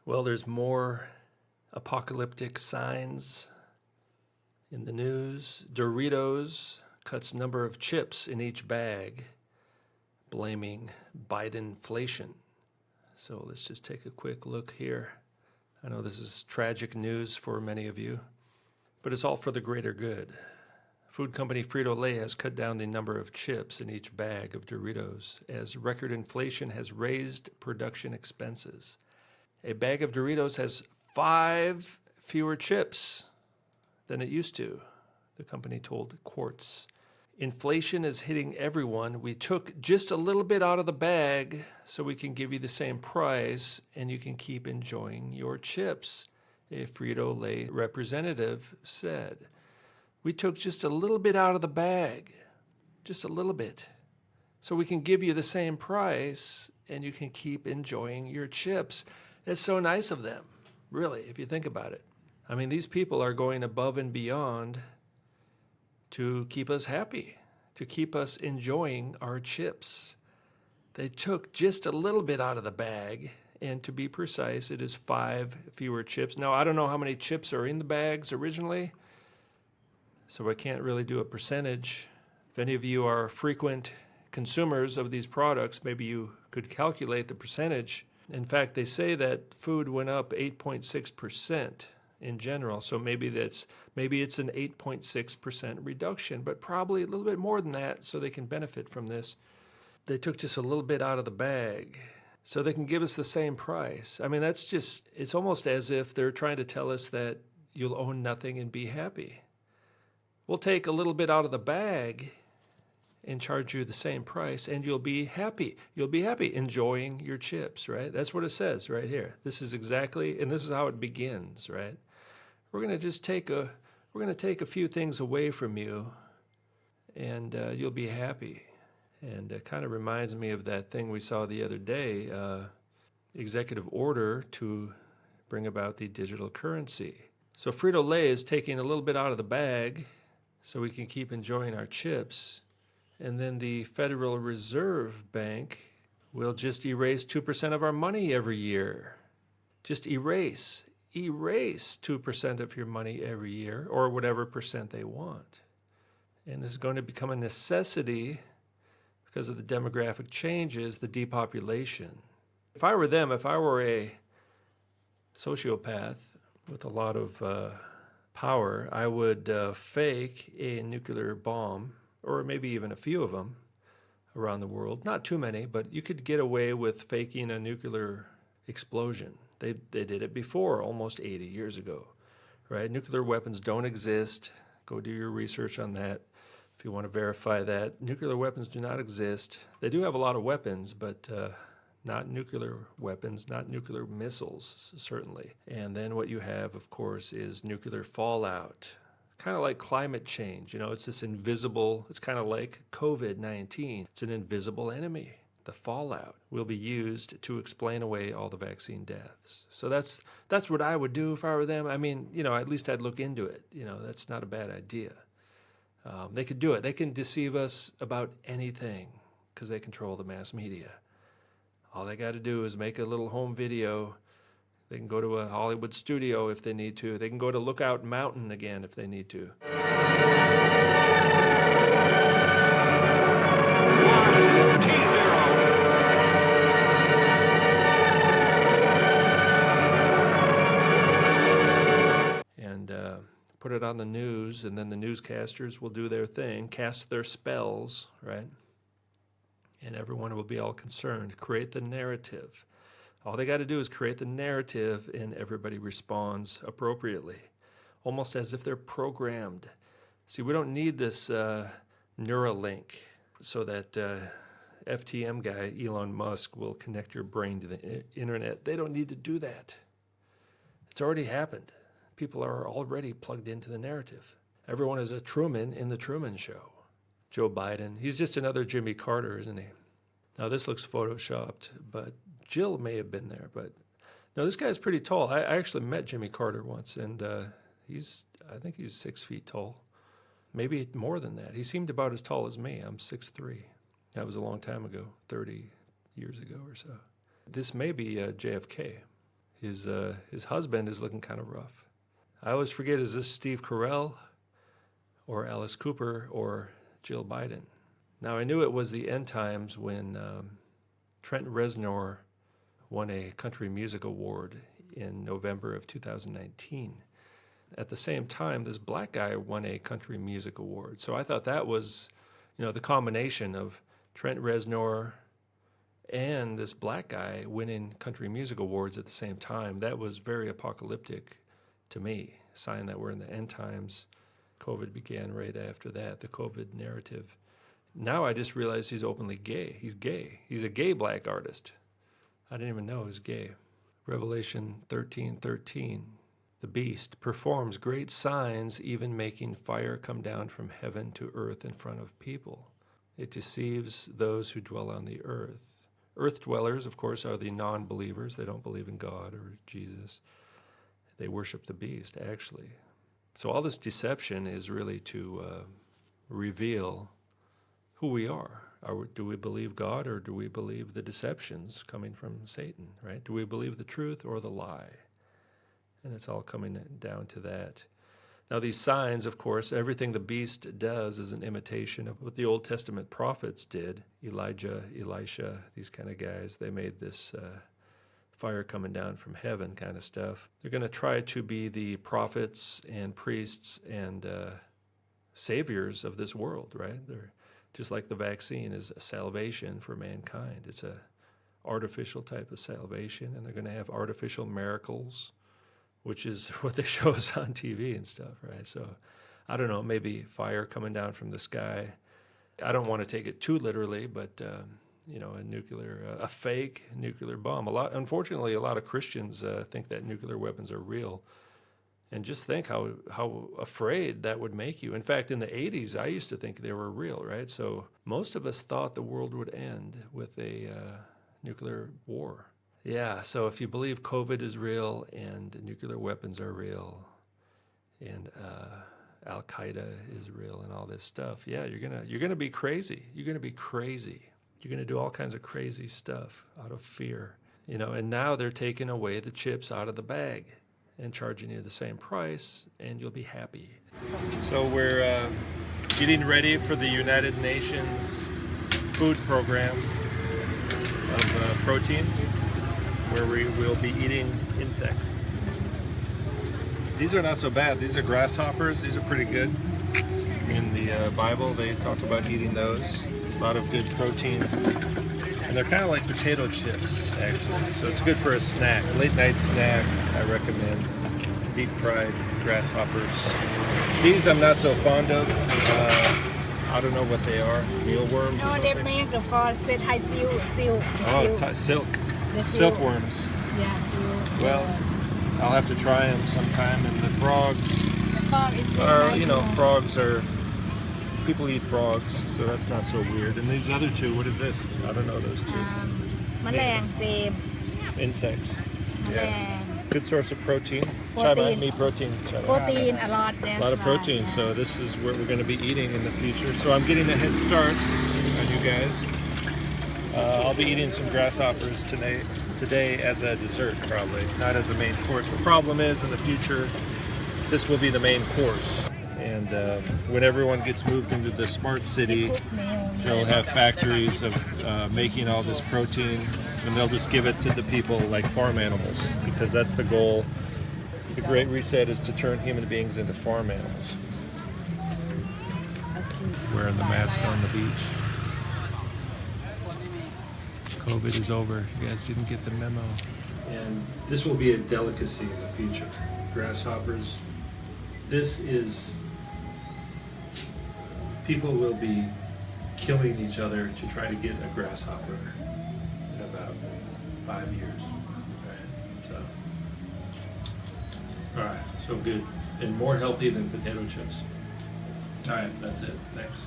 Well, there's more apocalyptic signs in the news. Doritos cuts number of chips in each bag, blaming Bidenflation. So let's just take a quick look here. I know this is tragic news for many of you, but it's all for the greater good. Food company Frito-Lay has cut down the number of chips in each bag of Doritos as record inflation has raised production expenses. A bag of Doritos has 5 fewer chips than it used to, the company told Quartz. Inflation is hitting everyone. We took just a little bit out of the bag so we can give you the same price and you can keep enjoying your chips, a Frito-Lay representative said. We took just a little bit out of the bag, just a little bit, so we can give you the same price and you can keep enjoying your chips. It's so nice of them, really, if you think about it. I mean, these people are going above and beyond to keep us happy, to keep us enjoying our chips. They took just a little bit out of the bag, and to be precise, it is 5 fewer chips. Now, I don't know how many chips are in the bags originally, so I can't really do a percentage. If any of you are frequent consumers of these products, maybe you could calculate the percentage. In fact, they say that food went up 8.6% in general, so maybe it's an 8.6% reduction, but probably a little bit more than that so they can benefit from this. They took just a little bit out of the bag so they can give us the same price. I mean, it's almost as if they're trying to tell us that you'll own nothing and be happy. We'll take a little bit out of the bag and charge you the same price, and you'll be happy. You'll be happy enjoying your chips, right? That's what it says right here. This is exactly, and this is how it begins, right? We're going to take a few things away from you, and you'll be happy. And it kind of reminds me of that thing we saw the other day, executive order to bring about the digital currency. So Frito-Lay is taking a little bit out of the bag so we can keep enjoying our chips. And then the Federal Reserve Bank will just erase 2% of our money every year. Just erase 2% of your money every year, or whatever percent they want. And this is going to become a necessity because of the demographic changes, the depopulation. If I were them, if I were a sociopath with a lot of power, I would fake a nuclear bomb, or maybe even a few of them around the world. Not too many, but you could get away with faking a nuclear explosion. They did it before, almost 80 years ago, right? Nuclear weapons don't exist. Go do your research on that if you want to verify that. Nuclear weapons do not exist. They do have a lot of weapons, but not nuclear weapons, not nuclear missiles, certainly. And then what you have, of course, is nuclear fallout. Kind of like climate change, it's this invisible, it's kind of like COVID-19. It's an invisible enemy. The fallout will be used to explain away all the vaccine deaths. So that's what I would do if I were them. I mean, at least I'd look into it. That's not a bad idea. They could do it. They can deceive us about anything because they control the mass media. All they got to do is make a little home video. They can go to a Hollywood studio if they need to. They can go to Lookout Mountain again if they need to. And put it on the news, and then the newscasters will do their thing, cast their spells, right? And everyone will be all concerned. Create the narrative. All they got to do is create the narrative and everybody responds appropriately, almost as if they're programmed. See, we don't need this Neuralink so that FTM guy, Elon Musk, will connect your brain to the internet. They don't need to do that. It's already happened. People are already plugged into the narrative. Everyone is a Truman in the Truman Show. Joe Biden, he's just another Jimmy Carter, isn't he? Now, this looks photoshopped, but Jill may have been there. But no, this guy's pretty tall. I actually met Jimmy Carter once, and I think he's 6 feet tall. Maybe more than that. He seemed about as tall as me. I'm 6'3". That was a long time ago, 30 years ago or so. This may be JFK. his husband is looking kind of rough. I always forget, is this Steve Carell or Alice Cooper or Jill Biden? Now, I knew it was the end times when Trent Reznor won a country music award in November of 2019. At the same time, this black guy won a country music award. So I thought that was, the combination of Trent Reznor and this black guy winning country music awards at the same time. That was very apocalyptic to me, a sign that we're in the end times. COVID began right after that, the COVID narrative. Now I just realized he's openly gay. He's gay. He's a gay black artist. I didn't even know he was gay. Revelation 13:13. The beast performs great signs, even making fire come down from heaven to earth in front of people. It deceives those who dwell on the earth. Earth dwellers, of course, are the non-believers. They don't believe in God or Jesus. They worship the beast, actually. So all this deception is really to reveal who we are. Do we believe God, or do we believe the deceptions coming from Satan, right? Do we believe the truth or the lie? And it's all coming down to that. Now, these signs, of course, everything the beast does is an imitation of what the Old Testament prophets did. Elijah, Elisha, these kind of guys, they made this fire coming down from heaven kind of stuff. They're going to try to be the prophets and priests and saviors of this world, right? They're just like the vaccine is a salvation for mankind. It's a artificial type of salvation, and they're going to have artificial miracles, which is what they show us on TV and stuff, right? So, I don't know, maybe fire coming down from the sky. I don't want to take it too literally, but, a fake nuclear bomb. Unfortunately, a lot of Christians think that nuclear weapons are real. And just think how afraid that would make you. In fact, in the 80s, I used to think they were real, right? So most of us thought the world would end with a nuclear war. Yeah, so if you believe COVID is real and nuclear weapons are real and Al-Qaeda is real and all this stuff, yeah, you're gonna be crazy. You're gonna be crazy. You're gonna do all kinds of crazy stuff out of fear. And now they're taking away the chips out of the bag and charging you the same price, and you'll be happy. So we're getting ready for the United Nations food program of protein, where we will be eating insects. These are not so bad. These are grasshoppers. These are pretty good. In the Bible, they talk about eating those. A lot of good protein. And they're kind of like potato chips, actually. So it's good for a snack, a late night snack, I recommend. Deep fried grasshoppers. These I'm not so fond of. I don't know what they are. Mealworms? No, they make for silk. Oh, silk. Silkworms. Yeah, silk. Well, I'll have to try them sometime. And the frogs are, frogs are... People eat frogs, so that's not so weird. And these other two, what is this? I don't know those two. แมลงเซม Insects. แมลง Good source of protein. Protein. Me protein. โปรตีน a lot. A lot of protein. So this is what we're going to be eating in the future. So I'm getting a head start on you guys. I'll be eating some grasshoppers today as a dessert, probably, not as a main course. The problem is, in the future, this will be the main course. And when everyone gets moved into the smart city, they'll have factories of making all this protein, and they'll just give it to the people like farm animals, because that's the goal. The Great Reset is to turn human beings into farm animals. Wearing the mask on the beach. COVID is over. You guys didn't get the memo. And this will be a delicacy in the future. Grasshoppers. This is... People will be killing each other to try to get a grasshopper in about 5 years. Alright, so good. And more healthy than potato chips. Alright, that's it. Thanks.